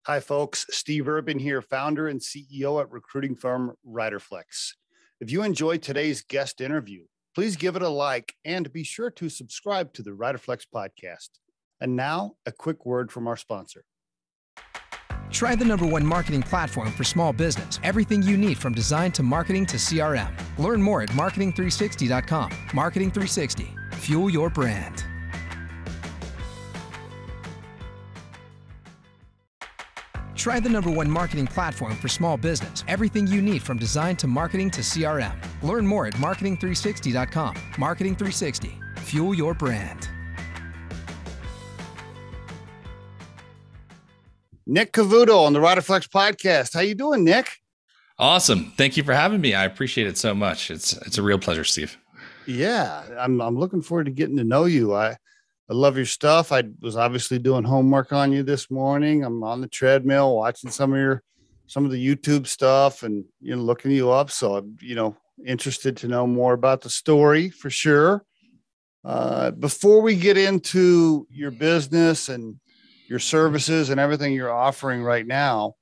Hi, folks. Steve Urban here, founder and CEO at recruiting firm Riderflex. If you enjoyed today's guest interview, please give it a like and be sure to subscribe to the Riderflex podcast. And now, a quick word from our sponsor. Try the #1 marketing platform for small business. Everything you need from design to marketing to CRM. Learn more at marketing360.com. Marketing 360. Fuel your brand. Try the #1 marketing platform for small business. Everything you need from design to marketing to CRM. Learn more at marketing360.com. Marketing 360. Fuel your brand. Nick Cavuoto on the Riderflex podcast. How you doing, Nick? Awesome. Thank you for having me. I appreciate it so much. It's a real pleasure, Steve. Yeah, I'm looking forward to getting to know you. I love your stuff. I was obviously doing homework on you this morning. I'm on the treadmill watching some of the YouTube stuff and looking you up. So I'm interested to know more about the story for sure. Before we get into your business and your services and everything you're offering right now,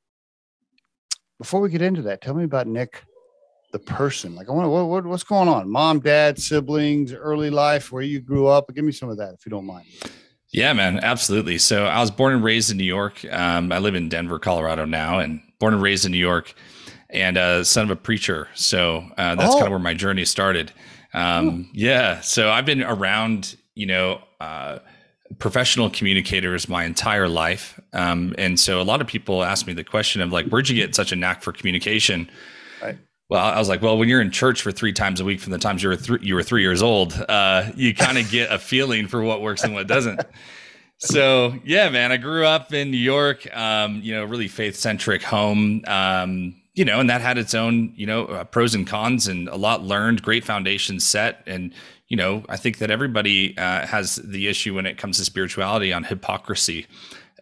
before we get into that, tell me about Nick, the person. Like, what's going on? Mom, dad, siblings, early life, where you grew up. Give me some of that, if you don't mind. Yeah, man, absolutely. So I was born and raised in New York. I live in Denver, Colorado now, and born and raised in New York, and son of a preacher. So that's kind of where my journey started. Yeah. So I've been around, professional communicators my entire life. And so a lot of people ask me the question of like, where'd you get such a knack for communication? Right. Well, I was like, well, when you're in church for 3 times a week from the times you were 3 years old, you kind of get a feeling for what works and what doesn't. So yeah, man, I grew up in New York, really faith-centric home, and that had its own, pros and cons and a lot learned, great foundation set. And, I think that everybody has the issue when it comes to spirituality on hypocrisy.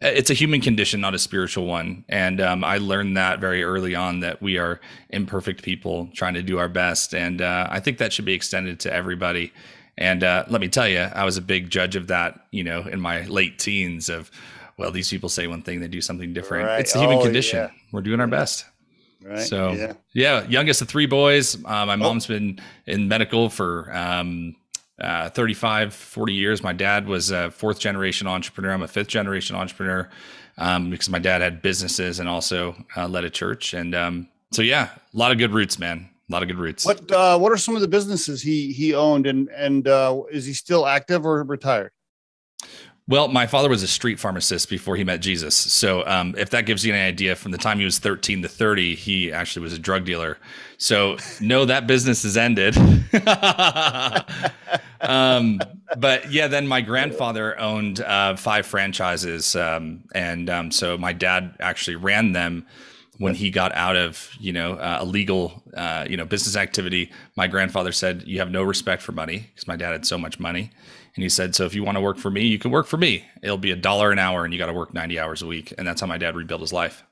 It's a human condition, not a spiritual one. And I learned that very early on, that we are imperfect people trying to do our best. And I think that should be extended to everybody. And let me tell you, I was a big judge of that, in my late teens of, well, these people say one thing, they do something different. Right. It's the human condition. Yeah. We're doing our best. Right. So yeah, youngest of 3 boys. My mom's been in medical for 35, 40 years. My dad was a 4th generation entrepreneur. I'm a 5th generation entrepreneur because my dad had businesses and also led a church. And so yeah, a lot of good roots, man. A lot of good roots. What are some of the businesses he owned, and is he still active or retired? Well, my father was a street pharmacist before he met Jesus. So if that gives you an idea, from the time he was 13 to 30, he actually was a drug dealer. So no, that business has ended. But yeah, then my grandfather owned 5 franchises. So my dad actually ran them when he got out of, a legal, business activity. My grandfather said, you have no respect for money, because my dad had so much money. And he said, so if you want to work for me, you can work for me. It'll be $1 an hour and you got to work 90 hours a week. And that's how my dad rebuilt his life.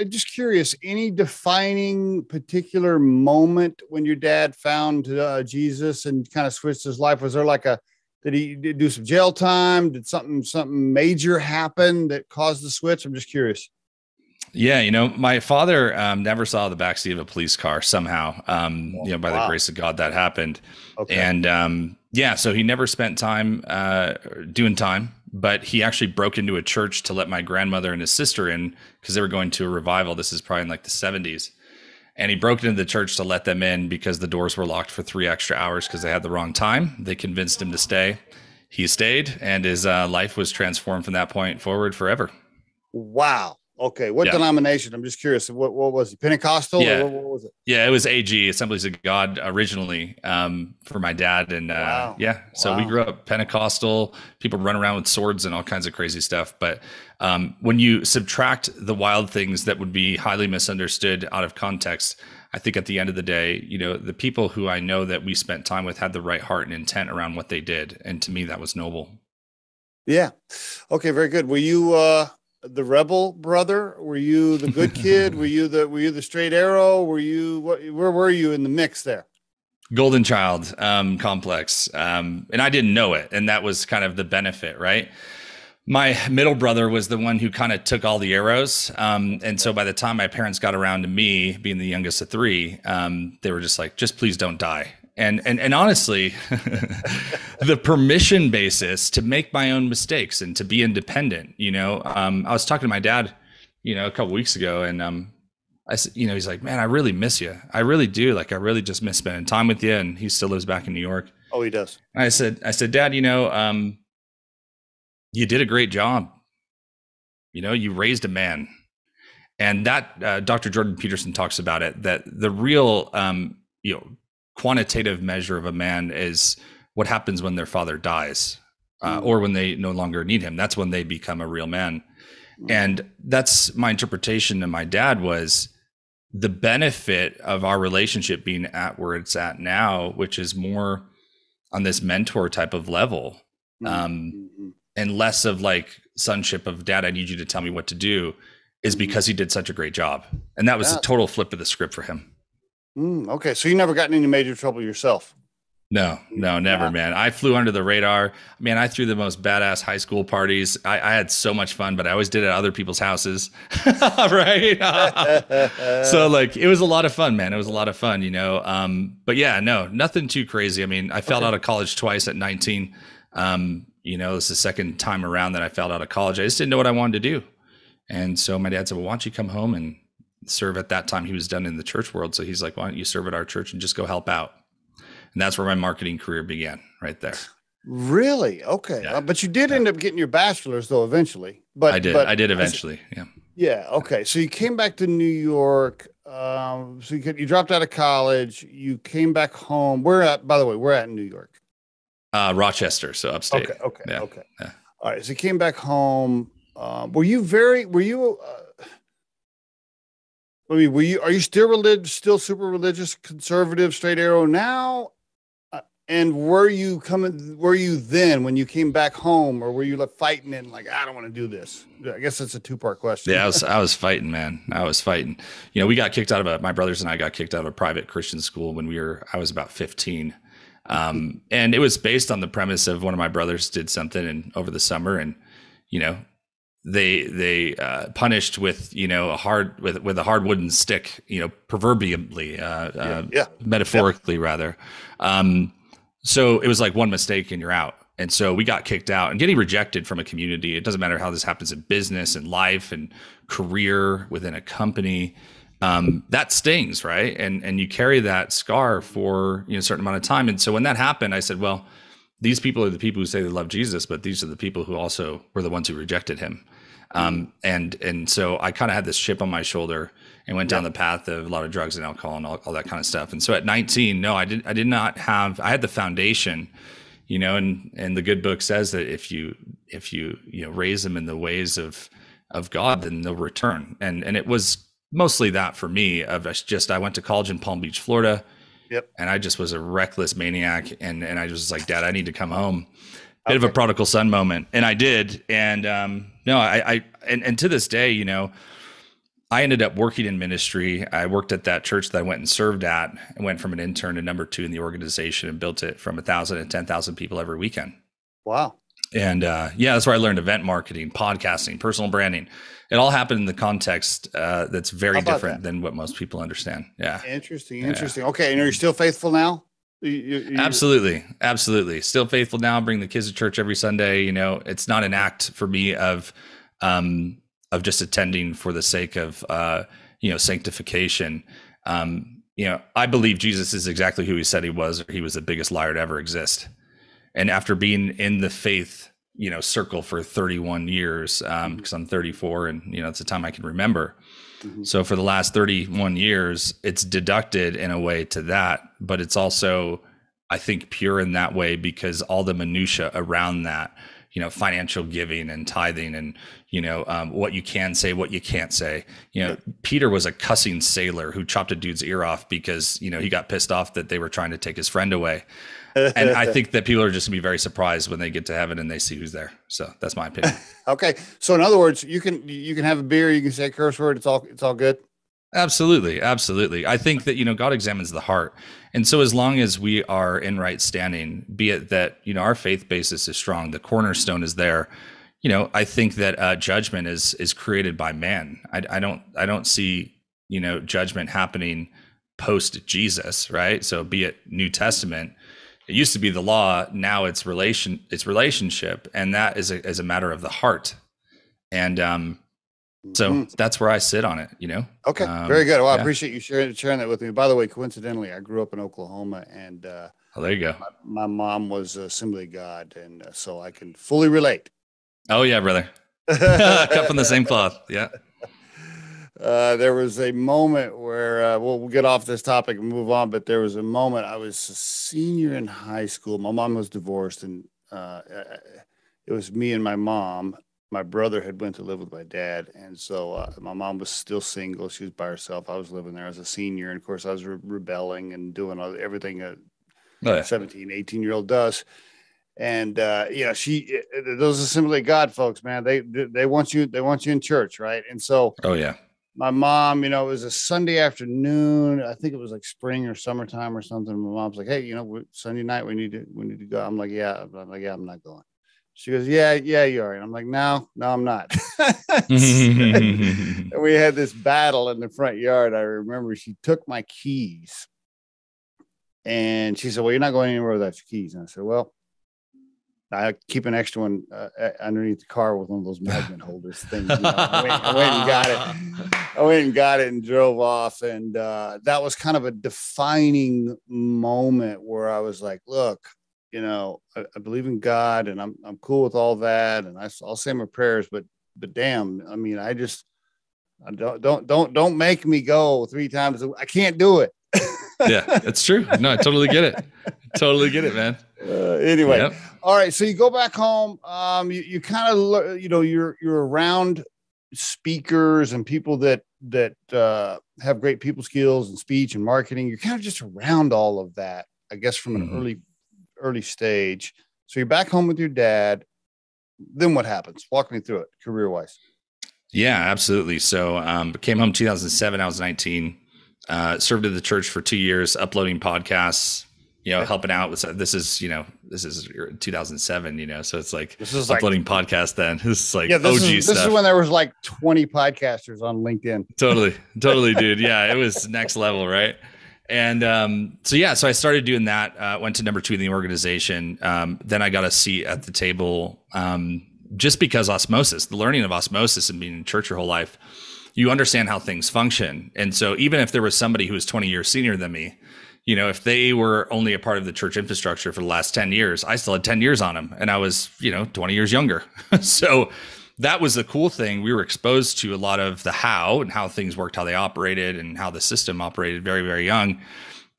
Just curious, any defining particular moment when your dad found Jesus and kind of switched his life? Was there did he do some jail time? Did something major happen that caused the switch? I'm just curious. Yeah, my father never saw the backseat of a police car somehow. By the grace of God, that happened. Okay. And so he never spent time doing time, but he actually broke into a church to let my grandmother and his sister in, because they were going to a revival. This is probably in like the 70s. And he broke into the church to let them in because the doors were locked for 3 extra hours because they had the wrong time. They convinced him to stay. He stayed, and his life was transformed from that point forward forever. Wow. Okay. What denomination? I'm just curious. What was it? Pentecostal? Yeah. Or what was it? Yeah, it was AG, Assemblies of God, originally for my dad. And so we grew up Pentecostal, people run around with swords and all kinds of crazy stuff. But when you subtract the wild things that would be highly misunderstood out of context, I think at the end of the day, the people who I know that we spent time with had the right heart and intent around what they did. And to me, that was noble. Yeah. Okay. Very good. Were you the rebel brother? Were you the good kid? Were you the straight arrow? Where were you in the mix there? Golden child complex. And I didn't know it. And that was kind of the benefit, right? My middle brother was the one who kind of took all the arrows. And so by the time my parents got around to me being the youngest of three, they were just like, just please don't die. And honestly, the permission basis to make my own mistakes and to be independent, I was talking to my dad, a couple weeks ago, and I said, he's like, man, I really miss you. I really do. Like, I really just miss spending time with you. And he still lives back in New York. Oh, he does. And I said, Dad, you did a great job. You raised a man. And that Dr. Jordan Peterson talks about it, that the real, quantitative measure of a man is what happens when their father dies, or when they no longer need him. That's when they become a real man. And that's my interpretation of my dad, was the benefit of our relationship being at where it's at now, which is more on this mentor type of level, and less of like sonship of, Dad, I need you to tell me what to do, is because he did such a great job. And that was a total flip of the script for him. Okay. So you never got in any major trouble yourself? No, never, man. I flew under the radar. Man, I threw the most badass high school parties. I had so much fun, but I always did it at other people's houses. Right. So like, it was a lot of fun, man. It was a lot of fun, but yeah, no, nothing too crazy. I mean, I failed out of college twice at 19. It's the second time around that I failed out of college. I just didn't know what I wanted to do. And so my dad said, well, why don't you come home and serve? At that time, he was done in the church world. So he's like, why don't you serve at our church and just go help out? And that's where my marketing career began, right there. Really? Okay. Yeah. But you did end up getting your bachelor's though, eventually. But I did eventually. Yeah. Yeah. Okay. So you came back to New York. So you dropped out of college. You came back home. We're at in New York. Rochester. So upstate. Okay. Yeah. Okay. Yeah. All right. So you came back home. Are you still religious, still super religious, conservative, straight arrow now? And were you then when you came back home, or were you like fighting and like, I don't want to do this? I guess that's a 2-part question. Yeah, I was fighting, man. I was fighting. We got kicked out of my brothers and I got kicked out of a private Christian school when I was about 15. And it was based on the premise of one of my brothers did something over the summer, and, they punished with, a hard wooden stick, proverbially, metaphorically rather. So it was like one mistake and you're out. And so we got kicked out, and getting rejected from a community. It doesn't matter how this happens in business and life and career within a company. That stings, right? And you carry that scar for a certain amount of time. And so when that happened, I said, well, these people are the people who say they love Jesus, but these are the people who also were the ones who rejected him. And so I kind of had this chip on my shoulder and went down the path of a lot of drugs and alcohol and all that kind of stuff. And so at 19, no, I did not have, I had the foundation, and the good book says that if you raise them in the ways of God, then they'll return. And it was mostly that for me. I went to college in Palm Beach, Florida. Yep. And I just was a reckless maniac. And I was like, Dad, I need to come home. Bit of a prodigal son moment. And I did. And and to this day, I ended up working in ministry. I worked at that church that I went and served at, and went from an intern to number 2 in the organization, and built it from 1,000 to 10,000 people every weekend. Wow. And that's where I learned event marketing, podcasting, personal branding. It all happened in the context that's very different than what most people understand. Yeah. Interesting. Okay. And are you still faithful now? Absolutely. Still faithful now. Bring the kids to church every Sunday. It's not an act for me of just attending for the sake of, sanctification. I believe Jesus is exactly who he said he was. He was the biggest liar to ever exist. And after being in the faith, circle for 31 years, because I'm 34 and, it's the time I can remember. Mm-hmm. So for the last 31 years, it's deducted in a way to that, but it's also, I think, pure in that way, because all the minutia around that, financial giving and tithing and, what you can say, what you can't say. Peter was a cussing sailor who chopped a dude's ear off because, he got pissed off that they were trying to take his friend away. And I think that people are just gonna be very surprised when they get to heaven and they see who's there. So that's my opinion. Okay. So in other words, you can have a beer, you can say a curse word. It's all good. Absolutely. I think that, God examines the heart. And so as long as we are in right standing, be it that, our faith basis is strong, the cornerstone is there, I think that judgment is created by man. I don't see, judgment happening post Jesus, right? So be it New Testament, it used to be the law. Now it's relationship. And that is a matter of the heart. And, so that's where I sit on it, Okay. Very good. Well, I appreciate you sharing that with me. By the way, coincidentally, I grew up in Oklahoma, and oh, there you go. My mom was Assembly of God, and so I can fully relate. Oh yeah, brother. Cut from the same cloth. Yeah. There was a moment where we'll get off this topic and move on, but there was a moment I was a senior in high school. My mom was divorced, and it was me and my mom. My brother had went to live with my dad. And so my mom was still single. She was by herself. I was living there as a senior. And of course I was rebelling and doing everything a 17, 18-year-old does. And, those Assembly of God folks, man, they want you in church. Right. And so, oh yeah, my mom, it was a Sunday afternoon. I think it was like spring or summertime or something. My mom's like, hey, Sunday night, we need to go. I'm like, yeah, I'm not going. She goes, yeah, you are. And I'm like, no, I'm not. And we had this battle in the front yard. I remember she took my keys and she said, well, you're not going anywhere without your keys. And I said, well, I keep an extra one underneath the car with one of those magnet holders things. I went and got it. I went and got it and drove off. And that was kind of a defining moment where I was like, look, I believe in God, and I'm cool with all that, and I'll say my prayers, but damn, I mean, I don't make me go 3 times. I can't do it. Yeah, it's true. No, I totally get it. Totally get it, man. Anyway, yep. All right. So you go back home. You kind of, you're around speakers and people that have great people skills and speech and marketing. You're kind of just around all of that, I guess, from an early stage. So you're back home with your dad. Then what happens? Walk me through it career wise. Yeah, absolutely. So came home 2007. I was 19, served at the church for 2 years, uploading podcasts, helping out with, this is 2007, so it's like this is uploading podcasts then. This is like OG stuff. This is when there was like 20 podcasters on LinkedIn. Totally, dude. Yeah, it was next level, right? And so I started doing that, went to number 2 in the organization. Then I got a seat at the table just because osmosis, the learning of osmosis and being in church your whole life, you understand how things function. And so even if there was somebody who was 20 years senior than me, if they were only a part of the church infrastructure for the last 10 years, I still had 10 years on them and I was, 20 years younger. So that was the cool thing. We were exposed to a lot of the how and how things worked, how they operated and how the system operated very, very young.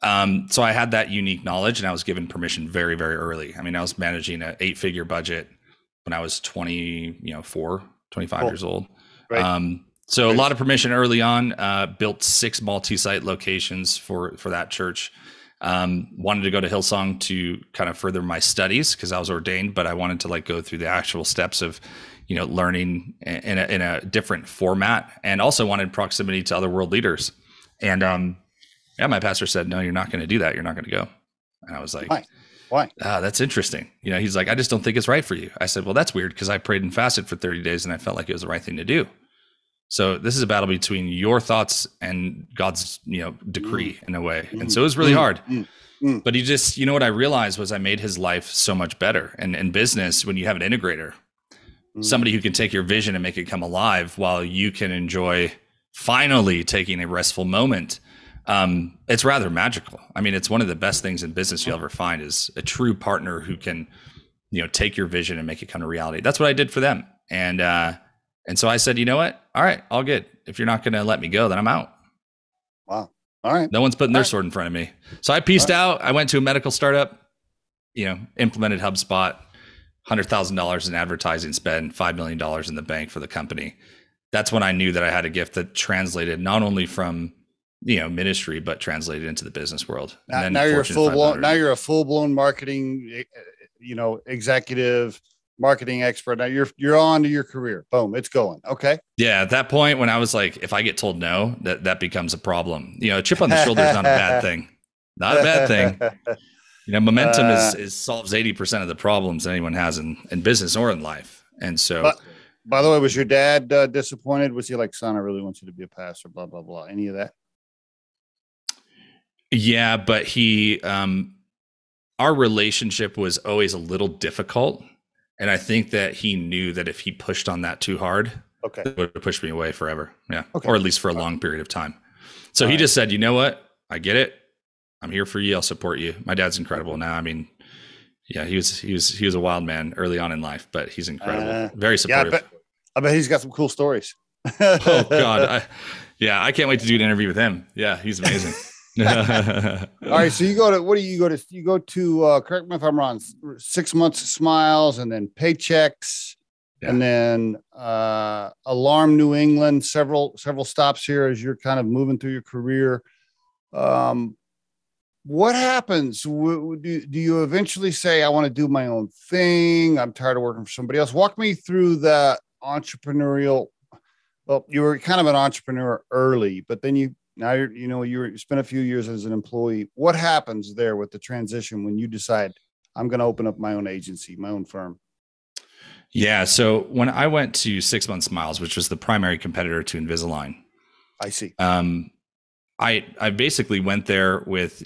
So I had that unique knowledge and I was given permission very, very early. I mean, I was managing an 8-figure budget when I was 25 years old. Right. So a lot of permission early on, built 6 multi-site locations for that church. Wanted to go to Hillsong to kind of further my studies because I was ordained, but I wanted to go through the actual steps of, learning in a different format, and also wanted proximity to other world leaders. And my pastor said, no, you're not going to do that. You're not going to go. And I was like, why? That's interesting. He's like, I just don't think it's right for you. I said, well, that's weird because I prayed and fasted for 30 days and I felt like it was the right thing to do. So this is a battle between your thoughts and God's, decree in a way. And so it was really hard. But he just, what I realized was I made his life so much better. And in business, when you have an integrator, somebody who can take your vision and make it come alive while you can enjoy finally taking a restful moment, it's rather magical. I mean, it's one of the best things in business you'll ever find is a true partner who can, take your vision and make it come to reality. That's what I did for them. And so I said, you know what? All right, all good. If you're not going to let me go, then I'm out. Wow. All right. No one's putting their sword in front of me. So I pieced out. I went to a medical startup, implemented HubSpot, $100,000 in advertising spend, $5 million in the bank for the company. That's when I knew that I had a gift that translated not only from, ministry, but translated into the business world. And now you're a full-blown marketing, executive, marketing expert. Now you're on to your career. Boom, it's going. Okay. Yeah. At that point when I was like, if I get told no, that becomes a problem. A chip on the shoulder is not a bad thing. Not a bad thing. Momentum is solves 80% of the problems anyone has in business or in life. And so, but, by the way, was your dad disappointed? Was he like, son, I really want you to be a pastor, blah, blah, blah. Any of that? Yeah, but our relationship was always a little difficult. And I think that he knew that if he pushed on that too hard, it would have pushed me away forever. Yeah. Okay. Or at least for a long period of time. So he just said, you know what? I get it. I'm here for you. I'll support you. My dad's incredible now. I mean, yeah, he was a wild man early on in life, but he's incredible. Very supportive. Yeah, I bet he's got some cool stories. Oh God. I can't wait to do an interview with him. Yeah. He's amazing. All right. So you go to, correct me if I'm wrong, 6 months of Smiles and then Paychex and then, Alarm New England, several stops here as you're kind of moving through your career. What happens? Do you eventually say, I want to do my own thing? I'm tired of working for somebody else. Walk me through the entrepreneurial. Well, you were kind of an entrepreneur early, but then you spent a few years as an employee. What happens there with the transition when you decide I'm going to open up my own agency, my own firm? Yeah. So when I went to 6 Months Smiles, which was the primary competitor to Invisalign, I see. I basically went there with,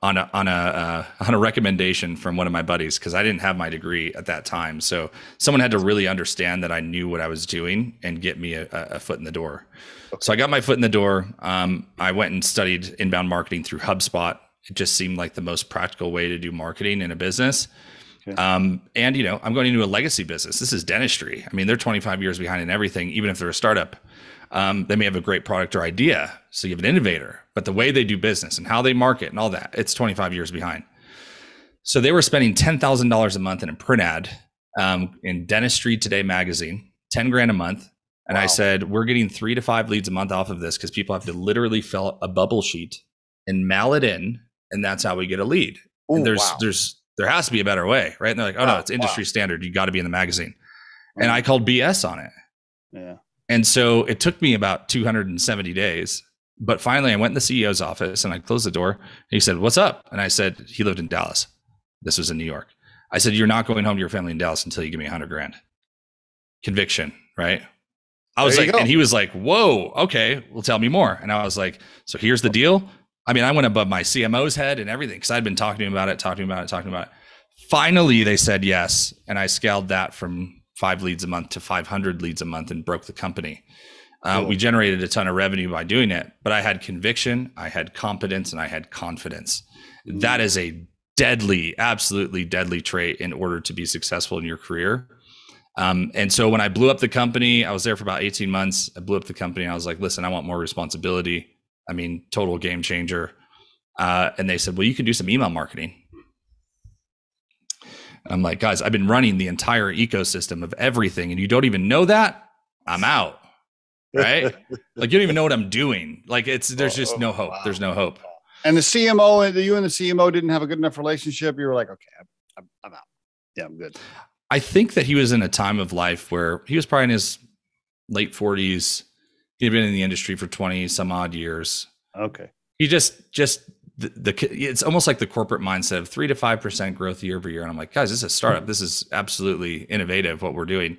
on a recommendation from one of my buddies, because I didn't have my degree at that time. So someone had to really understand that I knew what I was doing and get me a foot in the door. Okay. So I got my foot in the door. I went and studied inbound marketing through HubSpot. It just seemed like the most practical way to do marketing in a business. Okay. And I'm going into a legacy business. This is dentistry. I mean, they're 25 years behind in everything, even if they're a startup. They may have a great product or idea, so you have an innovator, but the way they do business and how they market and all that, it's 25 years behind. So they were spending $10,000 a month in a print ad in Dentistry Today magazine, 10 grand a month. And wow. I said, we're getting 3 to 5 leads a month off of this because people have to literally fill a bubble sheet and mail it in, and that's how we get a lead. Ooh, and there has to be a better way, right? And they're like, oh no, it's industry standard. You got to be in the magazine. And I called BS on it. Yeah. And so it took me about 270 days, but finally I went in the CEO's office and I closed the door. He said, what's up? And I said, he lived in Dallas. This was in New York. I said, you're not going home to your family in Dallas until you give me 100 grand. Conviction, right? I was like, and he was like, whoa, okay, well, tell me more. And I was like, so here's the deal. I mean, I went above my CMO's head and everything because I'd been talking to him about it. Finally, they said yes. And I scaled that from 5 leads a month to 500 leads a month and broke the company. We generated a ton of revenue by doing it, but I had conviction, I had competence, and I had confidence. That is a absolutely deadly trait in order to be successful in your career. And so when I blew up the company, I was there for about 18 months. I blew up the company and I was like, listen, I want more responsibility. I mean, total game changer. And they said, well, you can do some email marketing. And I'm like, guys, I've been running the entire ecosystem of everything and you don't even know that? I'm out. Right? Like, you don't even know what I'm doing. Like, there's just no hope. Wow. There's no hope. And the CMO, you and the CMO didn't have a good enough relationship. You were like, okay, I'm out. Yeah, I'm good. I think that he was in a time of life where he was probably in his late 40s. He'd been in the industry for 20 some odd years. Okay. He just it's almost like the corporate mindset of 3 to 5% growth year over year. And I'm like, guys, this is a startup. This is absolutely innovative what we're doing.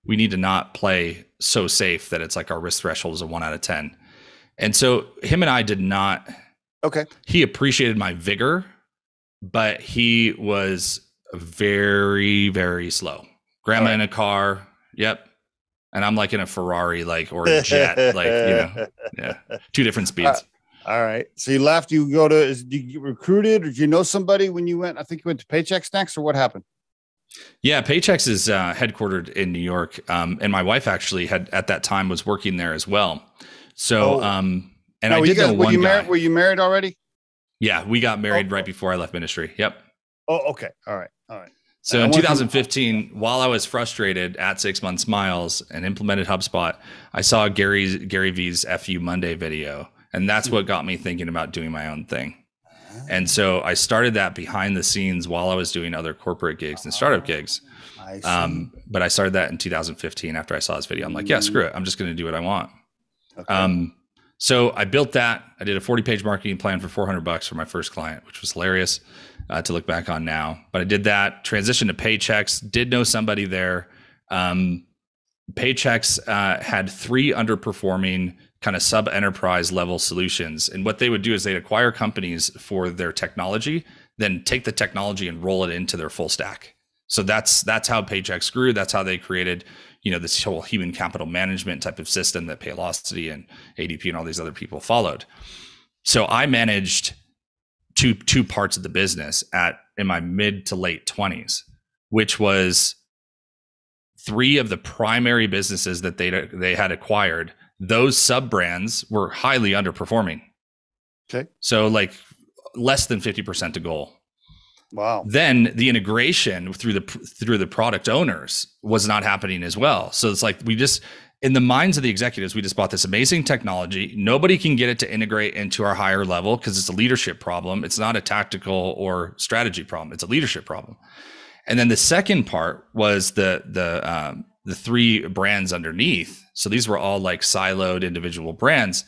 We need to not play so safe that it's like our risk threshold is a 1 out of 10. And so him and I did not. Okay. He appreciated my vigor, but he was very, very slow. Grandma in a car. Yep. And I'm like in a Ferrari, or a jet, yeah, 2 different speeds. All right. So you left, did you get recruited or did you know somebody when you went? I think you went to Paychex next, or what happened? Yeah. Paychex is headquartered in New York. And my wife actually at that time was working there as well. So, and I did know one guy. Were you married already? Yeah. We got married right before I left ministry. Yep. Oh, okay. All right. So in 2015, while I was frustrated at 6 Months Smiles and implemented HubSpot, I saw Gary V's FU Monday video. And that's what got me thinking about doing my own thing. And so I started that behind the scenes while I was doing other corporate gigs and startup gigs. But I started that in 2015 after I saw this video. I'm like, yeah, screw it. I'm just going to do what I want. Okay. So I built that. I did a 40-page marketing plan for $400 for my first client, which was hilarious to look back on now. But I did that, transitioned to Paychex, did know somebody there. Paychex had 3 underperforming kind of sub enterprise level solutions. And what they would do is they'd acquire companies for their technology, then take the technology and roll it into their full stack. So that's how Paychex grew. That's how they created, this whole human capital management type of system that Paylocity and ADP and all these other people followed. So I managed two parts of the business in my mid to late 20s, which was 3 of the primary businesses that they had acquired. Those sub brands were highly underperforming. Okay. So like less than 50% to goal. Wow. Then the integration through the product owners was not happening as well. So it's like in the minds of the executives, we just bought this amazing technology. Nobody can get it to integrate into our higher level because it's a leadership problem. It's not a tactical or strategy problem. It's a leadership problem. And then the second part was the 3 brands underneath. So these were all like siloed individual brands.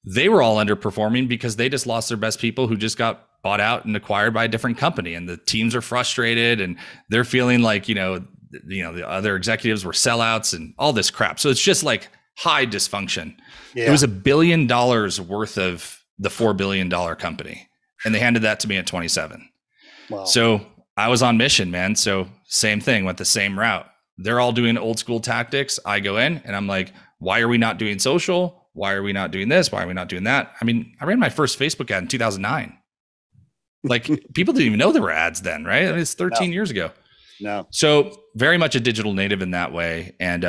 They were all underperforming because they just lost their best people who just got bought out and acquired by a different company. And the teams are frustrated and they're feeling like, the other executives were sellouts and all this crap. So it's just like high dysfunction. Yeah. It was $1 billion worth of the $4 billion company. And they handed that to me at 27. Wow. So I was on mission, man. So same thing, went the same route. They're all doing old school tactics. I go in and I'm like, why are we not doing social? Why are we not doing this? Why are we not doing that? I mean, I ran my first Facebook ad in 2009. Like people didn't even know there were ads then, right? I mean, it's 13 years ago. No. So very much a digital native in that way. And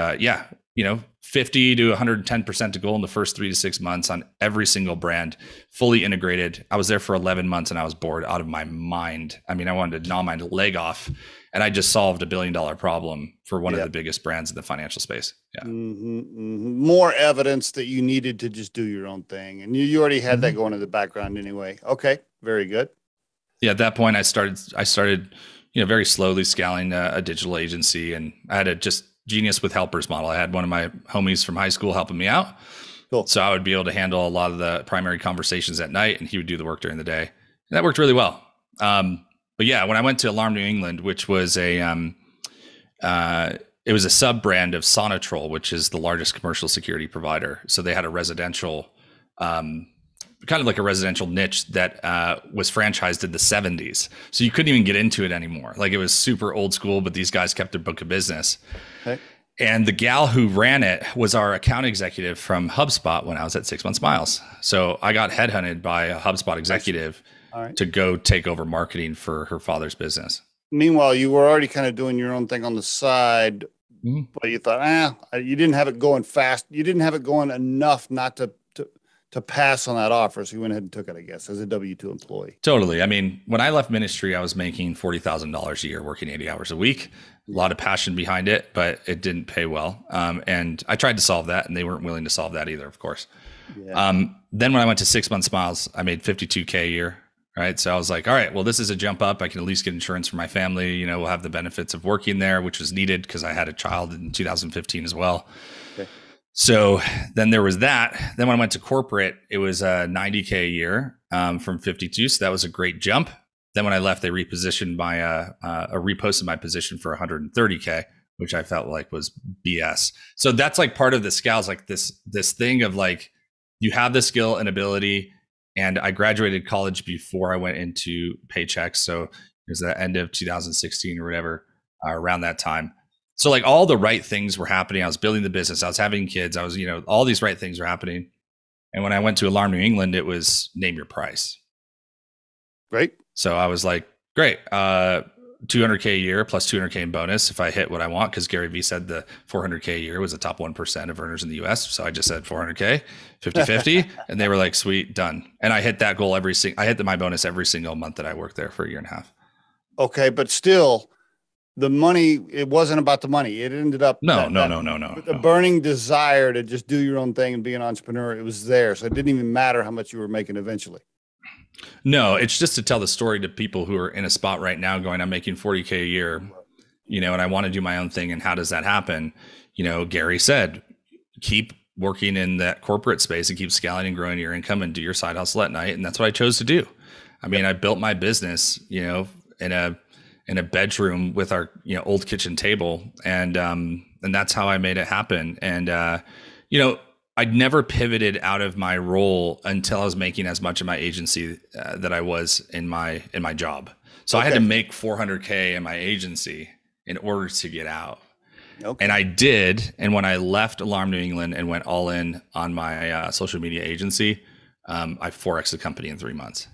50 to 110% to goal in the first 3 to 6 months on every single brand, fully integrated. I was there for 11 months and I was bored out of my mind. I mean, I wanted to gnaw my leg off, and I just solved $1 billion problem for one of the biggest brands in the financial space. Yeah. Mm-hmm, mm-hmm. More evidence that you needed to just do your own thing. And you already had that going in the background anyway. Okay. Very good. Yeah. At that point I started, very slowly scaling a digital agency, and I had a just genius with helpers model. I had one of my homies from high school helping me out. Cool. So I would be able to handle a lot of the primary conversations at night, and he would do the work during the day. And that worked really well. But yeah, when I went to Alarm New England, which was it was a sub brand of Sonatrol, which is the largest commercial security provider. So they had a residential, kind of like a residential niche that was franchised in the 70s. So you couldn't even get into it anymore. Like it was super old school, but these guys kept their book of business. Okay. And the gal who ran it was our account executive from HubSpot when I was at 6 Months Miles. So I got headhunted by a HubSpot executive to go take over marketing for her father's business. Meanwhile, you were already kind of doing your own thing on the side, but you thought, you didn't have it going fast. You didn't have it going enough not to pass on that offer. So you went ahead and took it, I guess, as a W-2 employee. Totally. I mean, when I left ministry, I was making $40,000 a year, working 80 hours a week, a lot of passion behind it, but it didn't pay well. And I tried to solve that, and they weren't willing to solve that either, of course. Yeah. Then when I went to 6 Months Miles, I made $52K a year. Right. So I was like, all right, well, this is a jump up. I can at least get insurance for my family. We'll have the benefits of working there, which was needed because I had a child in 2015 as well. Okay. So then there was that. Then when I went to corporate, it was $90K a year from 52. So that was a great jump. Then when I left, they reposted my position for $130K, which I felt like was BS. So that's like part of the scales, like this thing of like, you have the skill and ability. And I graduated college before I went into Paychex. So it was the end of 2016 or whatever, around that time. So like all the right things were happening. I was building the business. I was having kids. I was, all these right things were happening. And when I went to Alarm New England, it was name your price. Right. So I was like, great. 200K a year plus 200K in bonus if I hit what I want, because Gary V said the 400K a year was the top 1% of earners in the US. So I just said 400K, 50-50, and they were like, sweet, done. And I hit that goal I hit my bonus every single month that I worked there for a year and a half. Okay, but still, the money, it wasn't about the money. It ended up no. The burning desire to just do your own thing and be an entrepreneur, it was there. So it didn't even matter how much you were making eventually. No, it's just to tell the story to people who are in a spot right now going, I'm making 40K a year, and I want to do my own thing. And how does that happen? Gary said, keep working in that corporate space and keep scaling and growing your income and do your side hustle at night. And that's what I chose to do. I mean, I built my business, in in a bedroom with our, old kitchen table. And that's how I made it happen. And, I'd never pivoted out of my role until I was making as much in my agency that I was in my job. So I had to make $400K in my agency in order to get out. Okay. And I did. And when I left Alarm New England and went all in on my social media agency, I 4X'd the company in 3 months.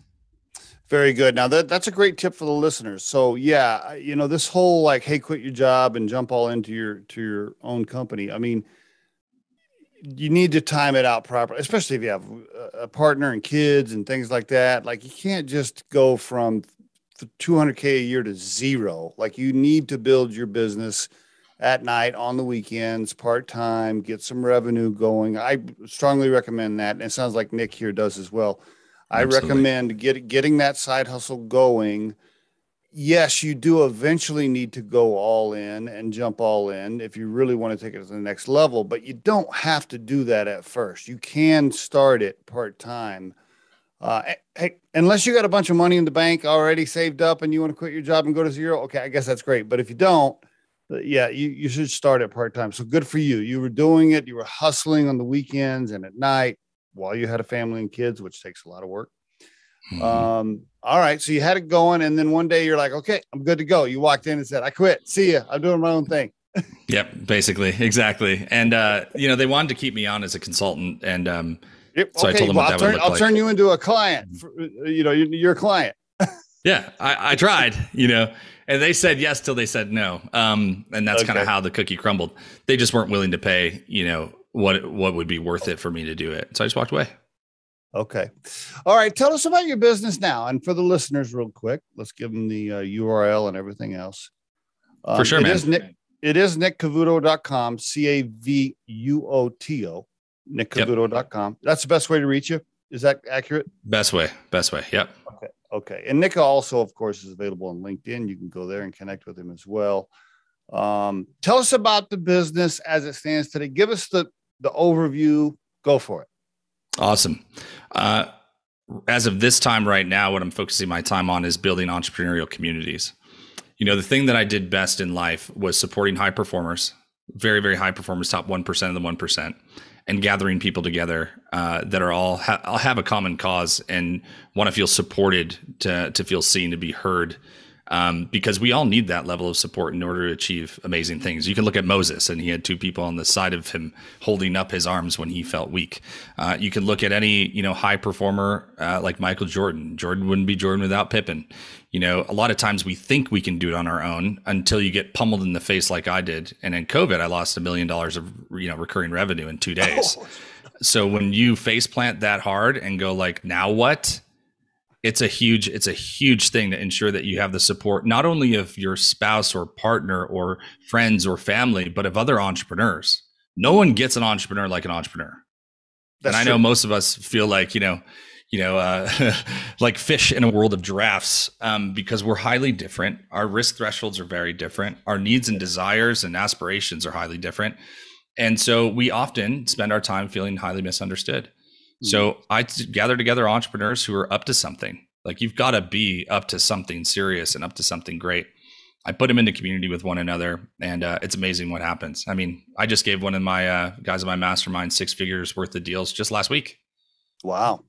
Very good. Now that's a great tip for the listeners. So yeah, this whole like, hey, quit your job and jump all into your own company. I mean, you need to time it out properly, especially if you have a partner and kids and things like that. Like you can't just go from 200K a year to zero. Like you need to build your business at night, on the weekends, part-time, get some revenue going. I strongly recommend that. And it sounds like Nick here does as well. I recommend getting that side hustle going. Yes, you do eventually need to go all in and jump all in if you really want to take it to the next level, but you don't have to do that at first. You can start it part-time. Hey, unless you got a bunch of money in the bank already saved up and you want to quit your job and go to zero, okay, I guess that's great. But if you don't, yeah, you should start it part-time. So good for you. You were doing it. You were hustling on the weekends and at night while you had a family and kids, which takes a lot of work. Mm-hmm. All right. So you had it going. And then one day you're like, okay, I'm good to go. You walked in and said, I quit. See ya. I'm doing my own thing. Yep. Basically. Exactly. And, they wanted to keep me on as a consultant. And, yep. So okay, I told them what that would look like. I'll turn you into a client. You're a client. Yeah. I tried, and they said yes till they said no. And that's kind of how the cookie crumbled. They just weren't willing to pay, what would be worth it for me to do it. So I just walked away. Okay. All right. Tell us about your business now. And for the listeners real quick, let's give them the URL and everything else. For sure, man. It is nickcavuoto.com, CAVUOTO, nickcavuoto.com. Yep. That's the best way to reach you. Is that accurate? Best way. Yep. Okay. And Nick also, of course, is available on LinkedIn. You can go there and connect with him as well. Tell us about the business as it stands today. Give us the overview. Go for it. Awesome. As of this time right now, what I'm focusing my time on is building entrepreneurial communities. The thing that I did best in life was supporting high performers, very, very high performers, top 1% of the 1%, and gathering people together that are all have a common cause and want to feel supported, to feel seen, to be heard. Because we all need that level of support in order to achieve amazing things. You can look at Moses, and he had two people on the side of him holding up his arms when he felt weak. You can look at any, high performer like Michael Jordan. Jordan wouldn't be Jordan without Pippen. A lot of times we think we can do it on our own until you get pummeled in the face like I did. And in COVID, I lost $1 million of recurring revenue in 2 days. Oh. So when you face plant that hard and go like, now what? It's a huge thing to ensure that you have the support, not only of your spouse or partner or friends or family, but of other entrepreneurs. No one gets an entrepreneur like an entrepreneur. That's and I know most of us feel like, like fish in a world of giraffes, because we're highly different. Our risk thresholds are very different. Our needs and desires and aspirations are highly different. And so we often spend our time feeling highly misunderstood. So I gather together entrepreneurs who are up to something. Like you've got to be up to something serious and up to something great. I put them into community with one another, and it's amazing what happens. I mean, I just gave one of my guys in my mastermind 6 figures worth of deals just last week. Wow.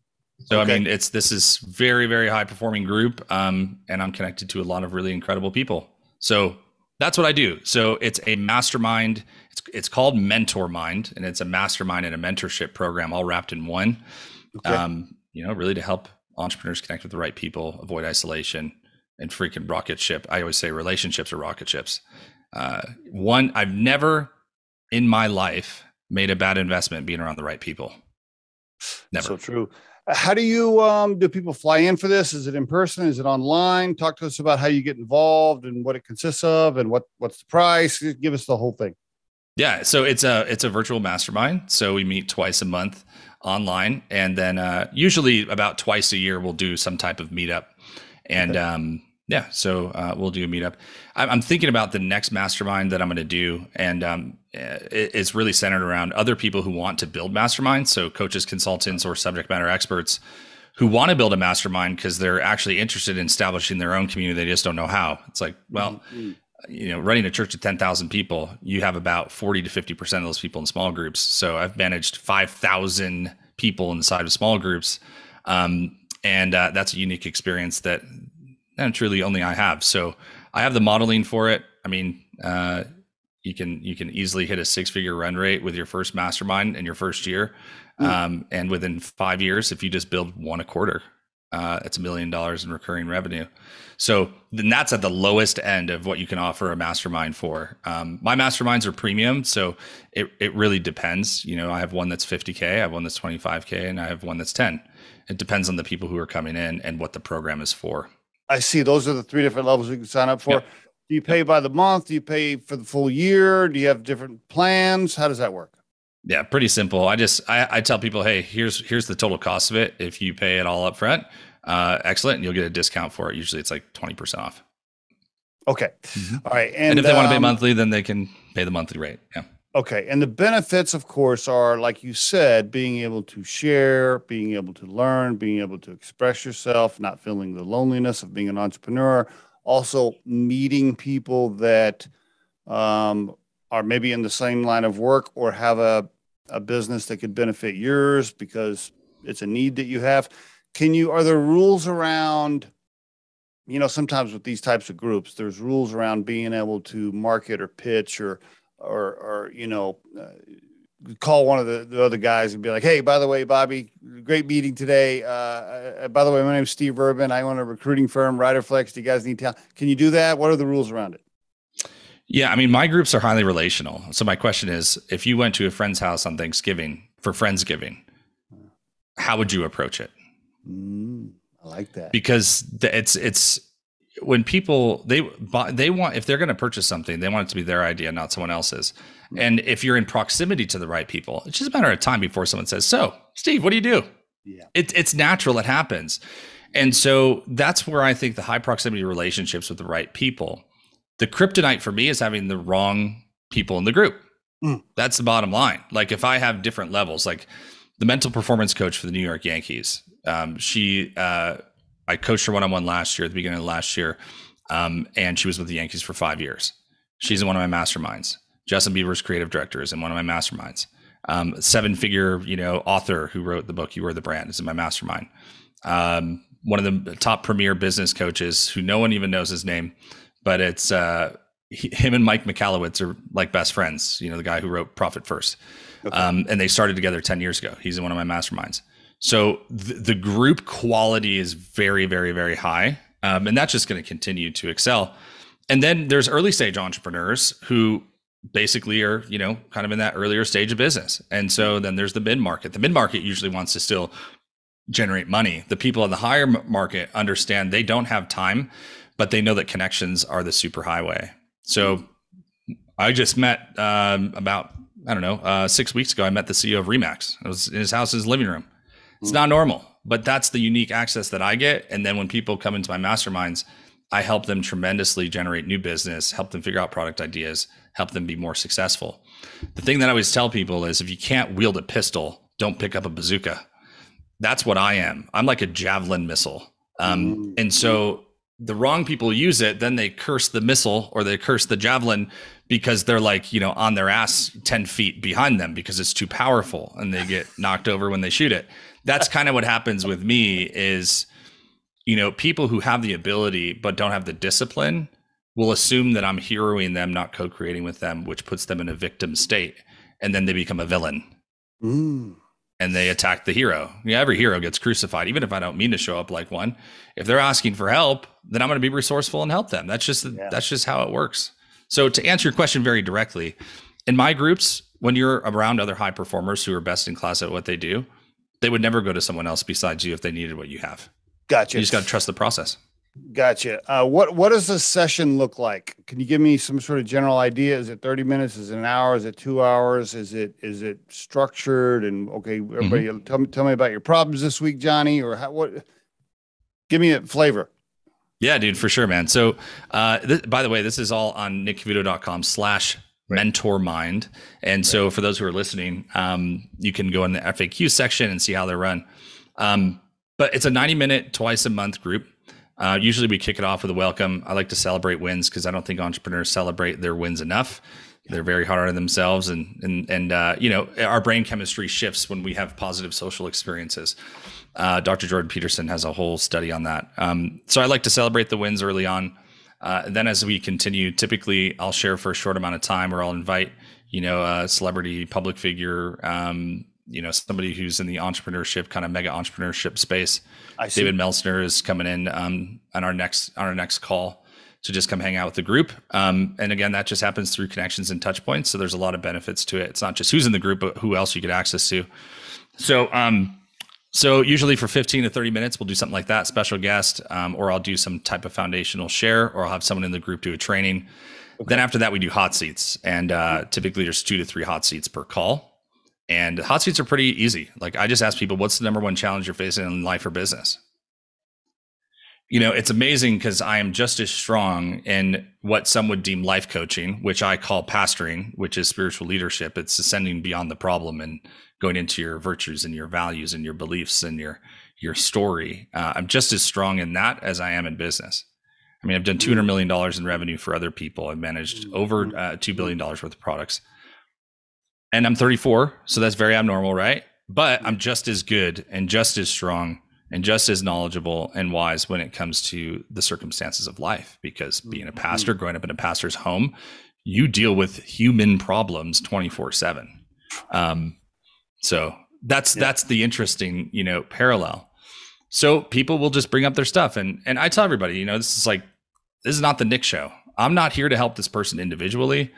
So, okay. I mean, this is very, very high performing group. And I'm connected to a lot of really incredible people. So that's what I do. So it's a mastermind. It's called Mentor Mind, and it's a mastermind and a mentorship program all wrapped in one. Okay. Really to help entrepreneurs connect with the right people, avoid isolation, and freaking rocket ship. I always say relationships are rocket ships. I've never in my life made a bad investment being around the right people. Never. So true. How do you, do people fly in for this? Is it in person? Is it online? Talk to us about how you get involved and what it consists of and what's the price. Give us the whole thing. Yeah. So it's a virtual mastermind. So we meet twice a month online, and then usually about twice a year, we'll do some type of meetup. And so we'll do a meetup. I'm thinking about the next mastermind that I'm going to do. And it's really centered around other people who want to build masterminds. So coaches, consultants, or subject matter experts who want to build a mastermind because they're actually interested in establishing their own community. They just don't know how. It's like, well, running a church of 10,000 people, you have about 40 to 50% of those people in small groups. So I've managed 5,000 people inside of small groups. And that's a unique experience that truly only I have. So I have the modeling for it. I mean, you can easily hit a 6-figure run rate with your first mastermind in your first year. And within 5 years, if you just build one a quarter, it's $1 million in recurring revenue. So then that's at the lowest end of what you can offer a mastermind for. My masterminds are premium. So it really depends. I have one that's 50K, I have one that's 25K, and I have one that's 10. It depends on the people who are coming in and what the program is for. I see. Those are the 3 different levels you can sign up for. Yep. Do you pay by the month? Do you pay for the full year? Do you have different plans? How does that work? Yeah, pretty simple. I tell people, hey, here's the total cost of it. If you pay it all up front, excellent. And you'll get a discount for it. Usually it's like 20% off. Okay. All right. And if they want to pay monthly, then they can pay the monthly rate. Yeah. Okay. And the benefits, of course, are, like you said, being able to share, being able to learn, being able to express yourself, not feeling the loneliness of being an entrepreneur, also meeting people that are maybe in the same line of work or have a business that could benefit yours because it's a need that you have. Are there rules around, sometimes with these types of groups, there's rules around being able to market or pitch or call one of the other guys and be like, hey, by the way, Bobby, great meeting today. By the way, my name is Steve Urban. I own a recruiting firm, Riderflex. Do you guys need talent? Can you do that? What are the rules around it? Yeah, I mean, my groups are highly relational. So my question is, if you went to a friend's house on Thanksgiving for Friendsgiving, how would you approach it? I like that. Because it's when people, they want, if they're going to purchase something, they want it to be their idea, not someone else's. And if you're in proximity to the right people, it's just a matter of time before someone says, so Steve, what do you do? Yeah. It's natural. It happens. And so that's where I think the high proximity relationships with the right people, the kryptonite for me is having the wrong people in the group. That's the bottom line. Like if I have different levels, like the mental performance coach for the New York Yankees, I coached her one-on-one last year at the beginning of last year. And she was with the Yankees for 5 years. She's in one of my masterminds. Justin Bieber's creative director is in one of my masterminds. 7-figure, author who wrote the book, You Are the Brand, is in my mastermind. One of the top premier business coaches who no one even knows his name, but it's him and Mike Michalowicz are like best friends, the guy who wrote Profit First. Okay. And they started together 10 years ago. He's in one of my masterminds. So the group quality is very, very, very high. And that's just going to continue to excel. And then there's early stage entrepreneurs who basically are, kind of in that earlier stage of business. And so then there's the mid-market. The mid-market usually wants to still generate money. The people in the higher market understand they don't have time, but they know that connections are the super highway. So I just met about 6 weeks ago, I met the CEO of Remax. I was in his house, in his living room. It's not normal, but that's the unique access that I get. And then when people come into my masterminds, I help them tremendously generate new business, help them figure out product ideas, help them be more successful. The thing that I always tell people is if you can't wield a pistol, don't pick up a bazooka. That's what I am. I'm like a javelin missile. And so the wrong people use it, then they curse the missile or they curse the javelin because they're like, on their ass 10 feet behind them because it's too powerful and they get knocked over when they shoot it. That's kind of what happens with me is, people who have the ability but don't have the discipline will assume that I'm heroing them, not co-creating with them, which puts them in a victim state. And then they become a villain. And they attack the hero. Every hero gets crucified, even if I don't mean to show up like one. If they're asking for help, then I'm going to be resourceful and help them. That's just how it works. So to answer your question very directly, in my groups, when you're around other high performers who are best in class at what they do, they would never go to someone else besides you if they needed what you have. Gotcha. You just got to trust the process. Gotcha. What does a session look like? Can you give me some sort of general idea? Is it 30 minutes? Is it an hour? Is it 2 hours? Is it structured? And okay, everybody, tell me about your problems this week, Johnny, or give me a flavor. Yeah, dude, for sure, man. So, by the way, this is all on nickcavuoto.com/mentormind. And so for those who are listening, you can go in the FAQ section and see how they're run. But it's a 90-minute twice a month group. Usually we kick it off with a welcome. I like to celebrate wins because I don't think entrepreneurs celebrate their wins enough. They're very hard on themselves, and you know, our brain chemistry shifts when we have positive social experiences. Dr. Jordan Peterson has a whole study on that. So I like to celebrate the wins early on. Then as we continue, typically I'll share for a short amount of time, or I'll invite, you know, a celebrity, public figure, you know, somebody who's in the entrepreneurship, kind of mega entrepreneurship space. David Melsner is coming in on our next call to just come hang out with the group. And again, that just happens through connections and touch points. So there's a lot of benefits to it. It's not just who's in the group, but who else you get access to. So usually for 15 to 30 minutes, we'll do something like that, special guest, or I'll do some type of foundational share, or I'll have someone in the group do a training. Okay. Then after that, we do hot seats. And typically there's 2 to 3 hot seats per call. And hot seats are pretty easy. Like, I just ask people, what's the number one challenge you're facing in life or business? You know, it's amazing because I am just as strong in what some would deem life coaching, which I call pastoring, which is spiritual leadership. It's ascending beyond the problem and going into your virtues and your values and your beliefs and your story. I'm just as strong in that as I am in business. I mean, I've done $200 million in revenue for other people. I've managed over $2 billion worth of products. And I'm 34, so that's very abnormal, right? But I'm just as good and just as strong and just as knowledgeable and wise when it comes to the circumstances of life. Because being a pastor, growing up in a pastor's home, you deal with human problems 24/7. So that's the interesting, you know, parallel. So people will just bring up their stuff, and I tell everybody, you know, this is not the Nick show. I'm not here to help this person individually.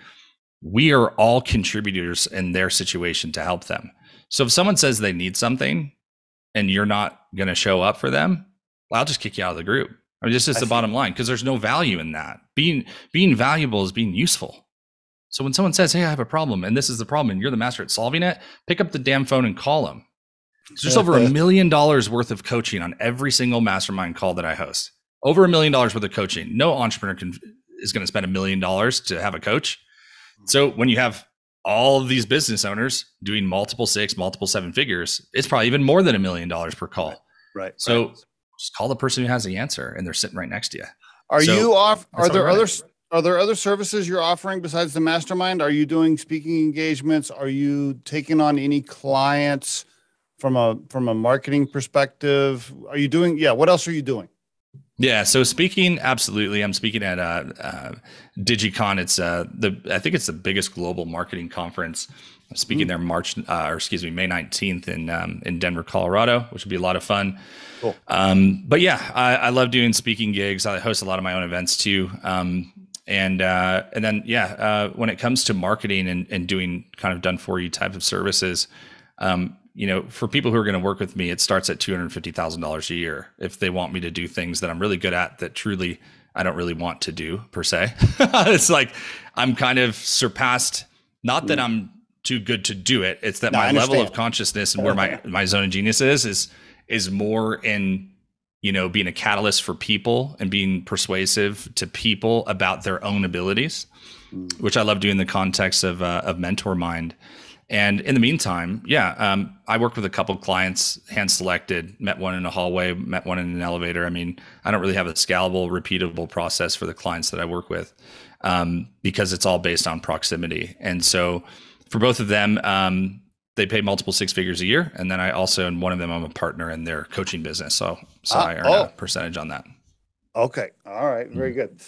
We are all contributors in their situation to help them. So if someone says they need something and you're not going to show up for them, well, I'll just kick you out of the group. I mean, this is the bottom line, because there's no value in that. Being valuable is being useful. So when someone says, hey, I have a problem and this is the problem and you're the master at solving it, pick up the damn phone and call them. There's over $1 million worth of coaching on every single mastermind call that I host. Over $1 million worth of coaching. No entrepreneur is going to spend $1 million to have a coach. So when you have all of these business owners doing multiple 6, multiple 7 figures, it's probably even more than $1 million per call. Right. So just call the person who has the answer, and they're sitting right next to you. Are there other services you're offering besides the mastermind? Are you doing speaking engagements? Are you taking on any clients from a marketing perspective? Are you doing, what else are you doing? Yeah. So speaking, absolutely. I'm speaking at DigiCon. It's I think it's the biggest global marketing conference. I'm speaking there May 19th in Denver, Colorado, which would be a lot of fun. Cool. But yeah, I love doing speaking gigs. I host a lot of my own events too. And then when it comes to marketing and doing kind of done for you type of services, you know, for people who are going to work with me, it starts at $250,000 a year. If they want me to do things that I'm really good at, that truly I don't really want to do per se. It's like I'm kind of surpassed. Not that I'm too good to do it. It's that my level of consciousness and where my zone of genius is more in, you know, being a catalyst for people and being persuasive to people about their own abilities, which I love doing in the context of Mentor Mind. And in the meantime, I worked with a couple of clients, hand selected, met one in a hallway, met one in an elevator. I mean, I don't really have a scalable, repeatable process for the clients that I work with because it's all based on proximity. And so for both of them, they pay multiple 6 figures a year. And then I also, in one of them, I'm a partner in their coaching business. So I earn a percentage on that. Okay. All right. Very good.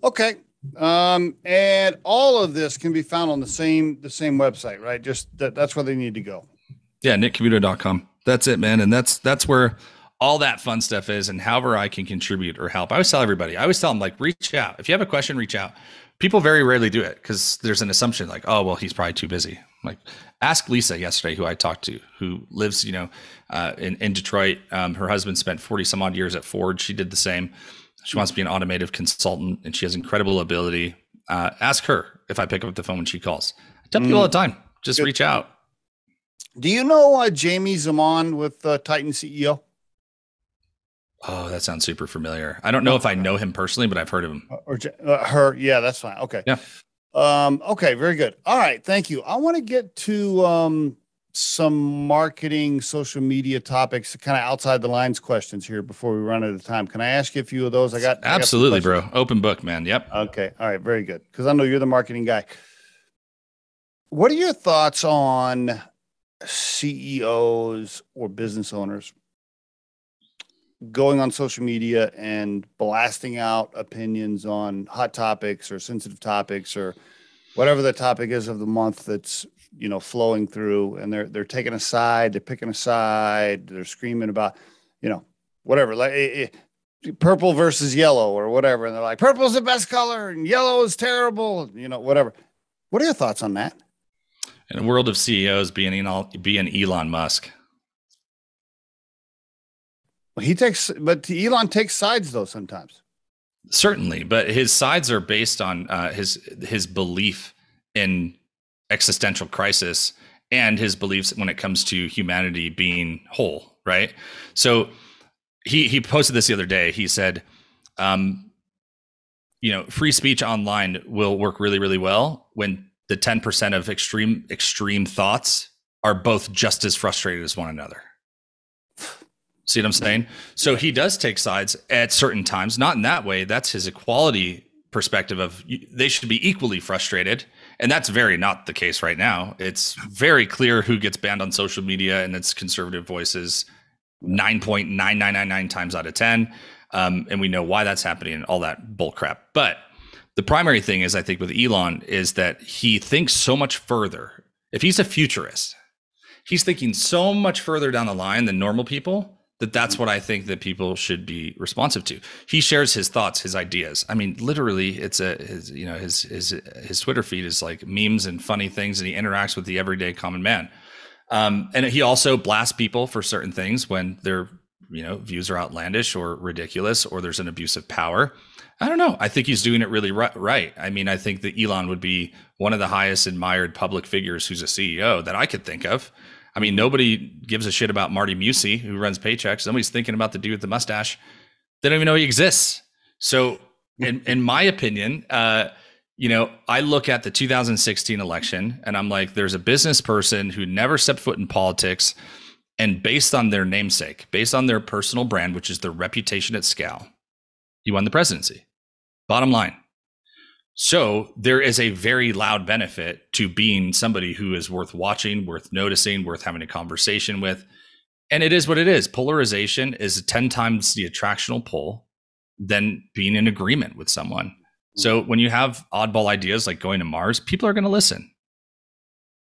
Okay. And all of this can be found on the same website, right? Just that's where they need to go. Yeah. nickcavuoto.com. That's it, man. And that's where all that fun stuff is, and however I can contribute or help. I always tell everybody, them, like, reach out. If you have a question, reach out. People very rarely do it because there's an assumption like, oh, well, he's probably too busy. Like, ask Lisa yesterday, who I talked to, who lives, you know, in Detroit. Her husband spent 40 some odd years at Ford. She did the same. She wants to be an automotive consultant, and she has incredible ability. Ask her if I pick up the phone when she calls. I tell people all the time, just reach out. Do you know Jamie Zaman with Titan CEO? Oh, that sounds super familiar. I don't know if I know him personally, but I've heard of him. Or her. Yeah, that's fine. Okay. Yeah. Okay. Very good. All right. Thank you. I want to get to some marketing, social media topics, kind of outside the lines questions here before we run out of time. Can I ask you a few of those? Absolutely, bro. Open book, man. Yep. Okay. All right. Very good. Because I know you're the marketing guy. What are your thoughts on CEOs or business owners going on social media and blasting out opinions on hot topics or sensitive topics or whatever the topic is of the month that's, flowing through, and they're taking a side, they're picking a side, they're screaming about, whatever, like purple versus yellow or whatever. And they're like, purple's the best color and yellow is terrible, whatever. What are your thoughts on that? In a world of CEOs, being Elon Musk. But Elon takes sides though sometimes. Certainly, but his sides are based on his belief in existential crisis and his beliefs when it comes to humanity being whole, right? So he posted this the other day. He said, free speech online will work really, really well when the 10% of extreme thoughts are both just as frustrated as one another. See what I'm saying? So he does take sides at certain times, not in that way. That's his equality perspective of they should be equally frustrated. And that's very not the case right now. It's very clear who gets banned on social media, and it's conservative voices 9.9999 times out of 10. And we know why that's happening and all that bull crap. But the primary thing is, I think, with Elon is that he thinks so much further. If he's a futurist, he's thinking so much further down the line than normal people. That's what I think that people should be responsive to. He shares his thoughts, his ideas. I mean, literally, it's his Twitter feed is like memes and funny things, and he interacts with the everyday common man. And he also blasts people for certain things when their views are outlandish or ridiculous, or there's an abuse of power. I don't know. I think he's doing it really right. I mean, I think that Elon would be one of the highest admired public figures who's a CEO that I could think of. I mean, nobody gives a shit about Marty Musi, who runs Paychex. Nobody's thinking about the dude with the mustache. They don't even know he exists. So in my opinion, I look at the 2016 election and I'm like, there's a business person who never stepped foot in politics, and based on their namesake, based on their personal brand, which is their reputation at scale, he won the presidency. Bottom line. So there is a very loud benefit to being somebody who is worth watching, worth noticing, worth having a conversation with. And it is what it is. Polarization is 10 times the attractional pull than being in agreement with someone. So when you have oddball ideas like going to Mars, people are going to listen.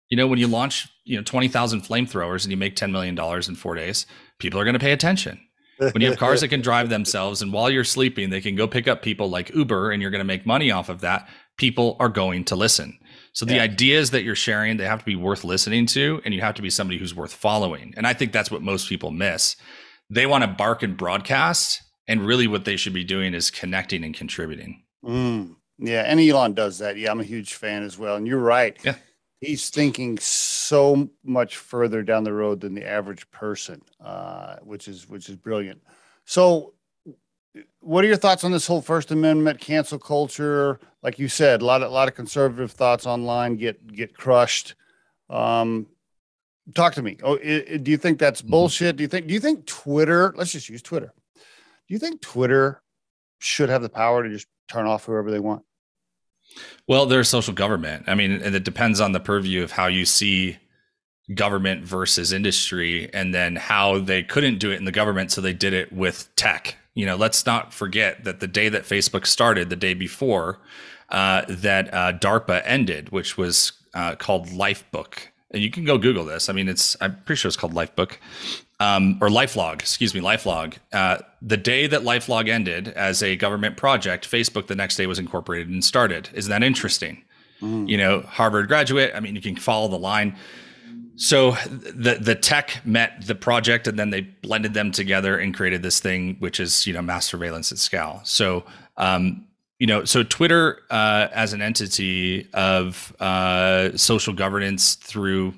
When you launch, 20,000 flamethrowers and you make $10 million in 4 days, people are going to pay attention. When you have cars that can drive themselves and while you're sleeping, they can go pick up people like Uber and you're going to make money off of that, people are going to listen. So the ideas that you're sharing, they have to be worth listening to, and you have to be somebody who's worth following. And I think that's what most people miss. They want to bark and broadcast, and really what they should be doing is connecting and contributing. Yeah, and Elon does that. Yeah, I'm a huge fan as well. And you're right. Yeah. He's thinking so much further down the road than the average person, which is brilliant. So what are your thoughts on this whole First Amendment cancel culture? Like you said, a lot of conservative thoughts online get crushed. Talk to me. Do you think that's bullshit? Do you think Twitter, let's just use Twitter. Do you think Twitter should have the power to just turn off whoever they want? Well, they're a social government. I mean, and it depends on the purview of how you see government versus industry, and then how they couldn't do it in the government, so they did it with tech. Let's not forget that the day that Facebook started, the day before, that DARPA ended, which was called Lifebook. And you can go Google this. I mean, I'm pretty sure it's called Lifebook. Or LifeLog, LifeLog. The day that LifeLog ended as a government project, Facebook the next day was incorporated and started. Isn't that interesting? Harvard graduate. I mean, you can follow the line. So the tech met the project, and then they blended them together and created this thing, which is, mass surveillance at scale. So, so Twitter as an entity of social governance through,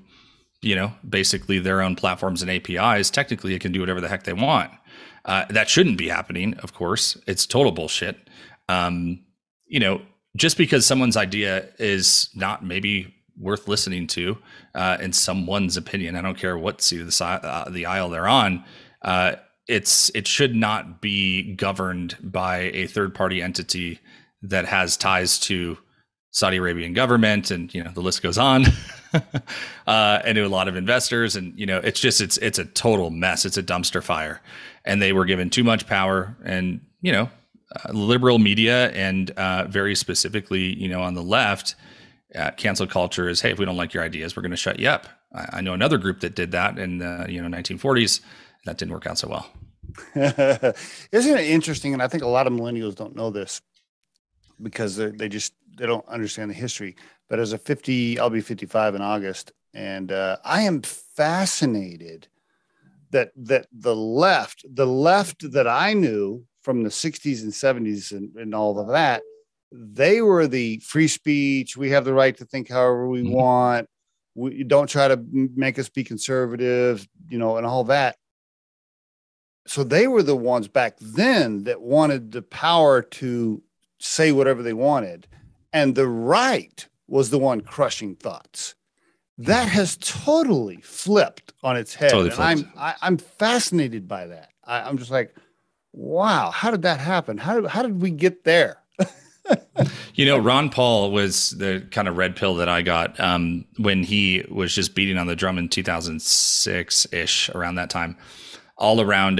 basically their own platforms and APIs, technically it can do whatever the heck they want. That shouldn't be happening, of course. It's total bullshit. Just because someone's idea is not maybe worth listening to, in someone's opinion. I don't care what seat of the aisle they're on. It should not be governed by a third party entity that has ties to Saudi Arabian government, and the list goes on, and to a lot of investors, and it's a total mess. It's a dumpster fire, and they were given too much power, and liberal media, and very specifically, on the left, cancel culture is, hey, if we don't like your ideas, we're going to shut you up. I know another group that did that in the 1940s. That didn't work out so well. Isn't it interesting? And I think a lot of millennials don't know this because they don't understand the history. But as I'll be 55 in August, and I am fascinated that the left that I knew from the 60s and 70s and all of that, they were the free speech. We have the right to think however we want. We don't try to make us be conservative, and all that. So they were the ones back then that wanted the power to say whatever they wanted. And the right was the one crushing thoughts. That has totally flipped on its head. Totally and I'm fascinated by that. I'm just like, wow, how did that happen? How did we get there? Ron Paul was the kind of red pill that I got when he was just beating on the drum in 2006-ish, around that time, all around,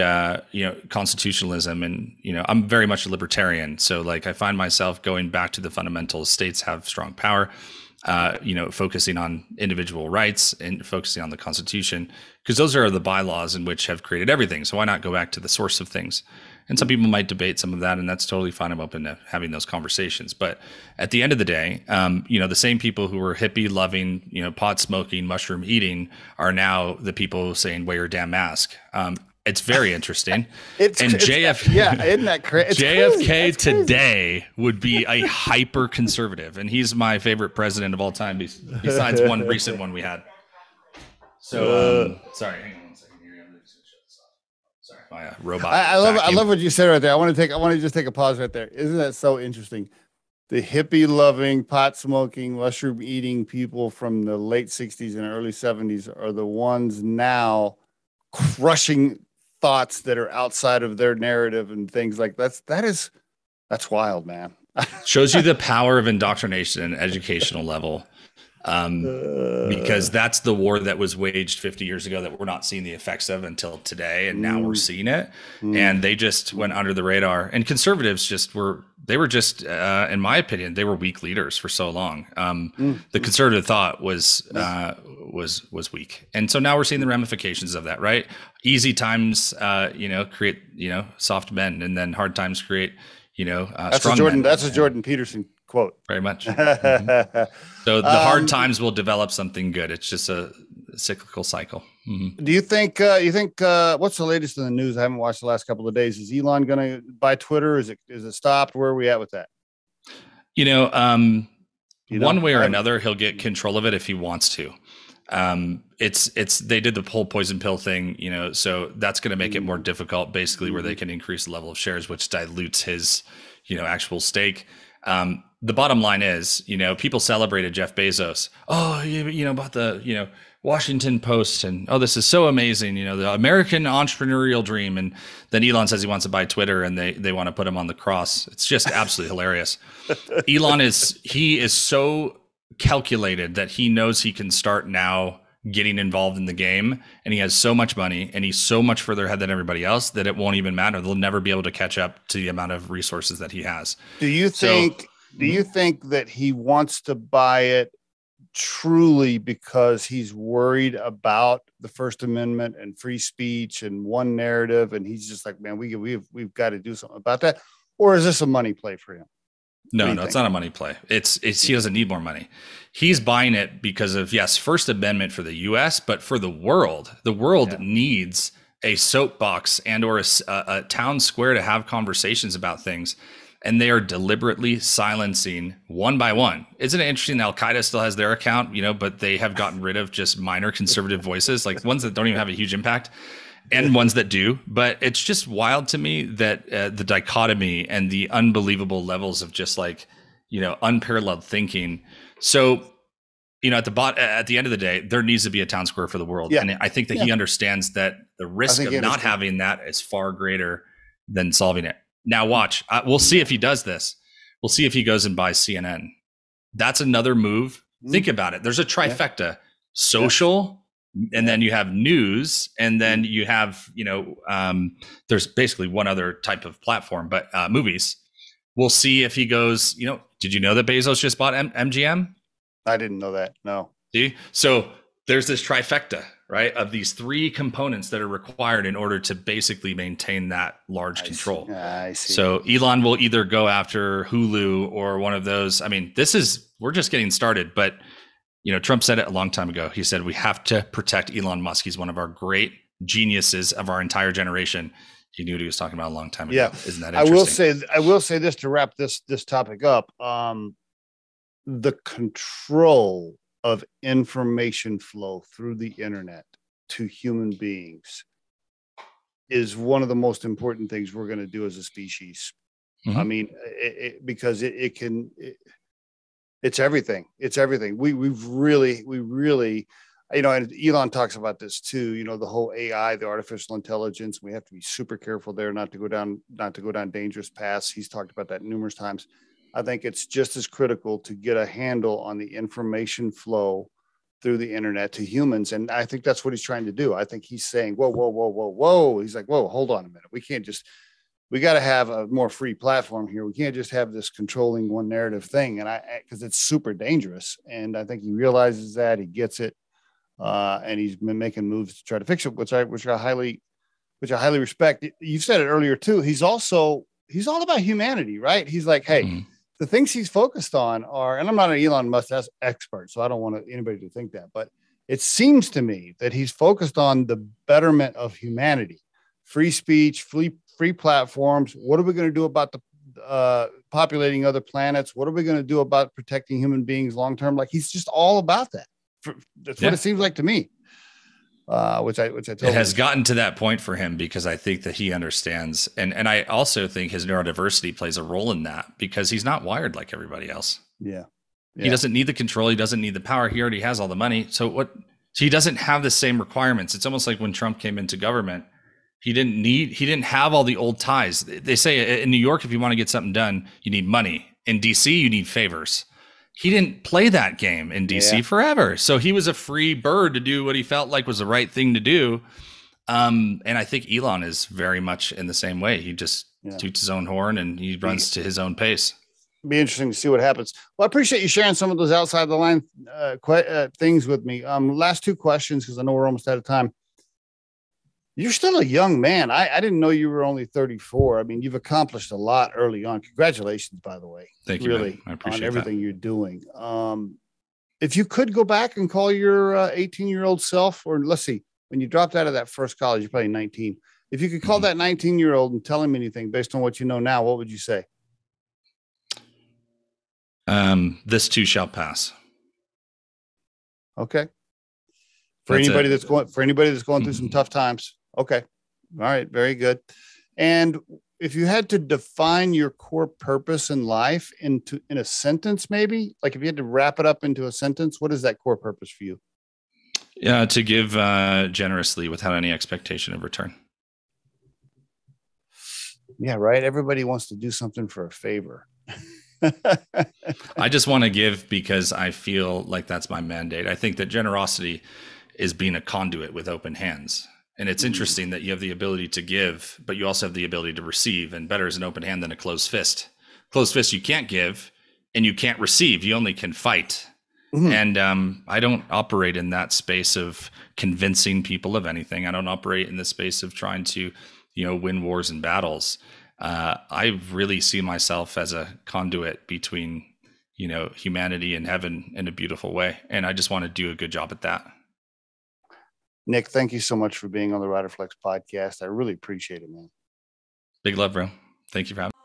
constitutionalism. And, I'm very much a libertarian. So like, I find myself going back to the fundamentals. States have strong power, focusing on individual rights and focusing on the Constitution, because those are the bylaws in which have created everything. So why not go back to the source of things? And some people might debate some of that, and that's totally fine. I'm open to having those conversations. But at the end of the day, the same people who were hippie loving, pot smoking, mushroom eating are now the people saying, wear your damn mask. It's very interesting. Yeah, isn't that crazy? JFK today would be a hyper conservative, and he's my favorite president of all time, besides one recent one we had. So, sorry, hang on one second here. I'm just gonna shut this off. Sorry, my robot. I love what you said right there. I want to just take a pause right there. Isn't that so interesting? The hippie loving, pot smoking, mushroom eating people from the late 60s and early 70s are the ones now crushing thoughts that are outside of their narrative and things like that's wild, man. Shows you the power of indoctrination and educational level. Because that's the war that was waged 50 years ago that we're not seeing the effects of until today. And now we're seeing it. And they just went under the radar. And conservatives in my opinion, they were weak leaders for so long. The conservative thought was weak. And so now we're seeing the ramifications of that, right? Easy times, create, soft men, and then hard times create, strong men. That's a Jordan Peterson quote. Very much. So the hard times will develop something good. It's just a cyclical cycle. Do you think what's the latest in the news? I haven't watched the last couple of days. Is Elon going to buy Twitter? Is it stopped? Where are we at with that? One way or another, he'll get control of it if he wants to. They did the whole poison pill thing, so that's going to make it more difficult, basically, where they can increase the level of shares, which dilutes his, actual stake. The bottom line is, people celebrated Jeff Bezos. Oh, about the, Washington Post, and this is so amazing, the American entrepreneurial dream. And then Elon says he wants to buy Twitter, and they want to put him on the cross. It's just absolutely hilarious. Elon is so calculated that he knows he can start now getting involved in the game, and he has so much money, and he's so much further ahead than everybody else that it won't even matter. They'll never be able to catch up to the amount of resources that he has. Do you think that he wants to buy it truly because he's worried about the First Amendment and free speech and one narrative, and he's just like, man, we've got to do something about that? Or is this a money play for him? No, it's not a money play. It's he doesn't need more money. He's buying it because of, yes, First Amendment for the US, but for the world. The world needs a soapbox and or a town square to have conversations about things. And they are deliberately silencing one by one. Isn't it interesting? Al-Qaeda still has their account, but they have gotten rid of just minor conservative voices, like ones that don't even have a huge impact, and ones that do. But it's just wild to me that the dichotomy and the unbelievable levels of just unparalleled thinking. So at the end of the day, there needs to be a town square for the world. Yeah. And I think that he understands that the risk of not having that is far greater than solving it. Now watch, we'll see if he does this. We'll see if he goes and buys CNN. That's another move. Think about it. There's a trifecta: social, and then you have news, and then you have, there's basically one other type of platform, but movies. We'll see if he goes, did you know that Bezos just bought MGM? I didn't know that. No. See? So there's this trifecta, right, of these three components that are required in order to basically maintain that large control. I see. So Elon will either go after Hulu or one of those. I mean, we're just getting started, but Trump said it a long time ago. He said, we have to protect Elon Musk. He's one of our great geniuses of our entire generation. He knew what he was talking about a long time ago. Yeah. Isn't that interesting? I will say this to wrap this topic up. The control of information flow through the internet to human beings is one of the most important things we're going to do as a species. I mean, because it's everything. It's everything. We really, and Elon talks about this too, the whole AI, the artificial intelligence. We have to be super careful there, not to go down dangerous paths. He's talked about that numerous times. I think it's just as critical to get a handle on the information flow through the internet to humans. And I think that's what he's trying to do. I think he's saying, whoa. He's like, whoa, hold on a minute. We got to have a more free platform here. We can't just have this controlling one narrative thing. Because it's super dangerous. And I think he realizes that, he gets it. And he's been making moves to try to fix it, which I highly respect. You said it earlier too. He's all about humanity, right? He's like, hey, the things he's focused on are, and I'm not an Elon Musk expert, so I don't want anybody to think that, but it seems to me that he's focused on the betterment of humanity, free speech, free platforms. What are we going to do about the populating other planets? What are we going to do about protecting human beings long term? Like, he's just all about that. That's what it seems like to me. Which I totally. It has gotten to that point for him because I think that he understands, and I also think his neurodiversity plays a role in that because he's not wired like everybody else. Yeah. He doesn't need the control. He doesn't need the power. He already has all the money. So he doesn't have the same requirements. It's almost like when Trump came into government, he didn't have all the old ties. They say in New York, if you want to get something done, you need money. In DC, you need favors. He didn't play that game in DC forever. So he was a free bird to do what he felt like was the right thing to do. And I think Elon is very much in the same way. He just toots his own horn and he runs to his own pace. Be interesting to see what happens. Well, I appreciate you sharing some of those outside the line things with me. Last two questions, because I know we're almost out of time. You're still a young man. I didn't know you were only 34. I mean, you've accomplished a lot early on. Congratulations, by the way. Thank you, really, man. I appreciate on everything that. you're doing. If you could go back and call your 18-year-old self, or let's see, when you dropped out of that first college, you're probably 19. If you could call that 19-year-old and tell him anything based on what you know now, what would you say? This too shall pass. Okay. For anybody that's going through some tough times. Okay. All right. Very good. And if you had to define your core purpose in life in a sentence, maybe, like if you had to wrap it up into a sentence, what is that core purpose for you? Yeah, to give generously without any expectation of return. Yeah, right. Everybody wants to do something for a favor. I just want to give because I feel like that's my mandate. I think that generosity is being a conduit with open hands. And it's interesting that you have the ability to give, but you also have the ability to receive. And better is an open hand than a closed fist. Closed fist, you can't give and you can't receive. You only can fight. And I don't operate in that space of convincing people of anything. I don't operate in the space of trying to, win wars and battles. I really see myself as a conduit between, humanity and heaven in a beautiful way. And I just want to do a good job at that. Nick, thank you so much for being on the Riderflex podcast. I really appreciate it, man. Big love, bro. Thank you for having me.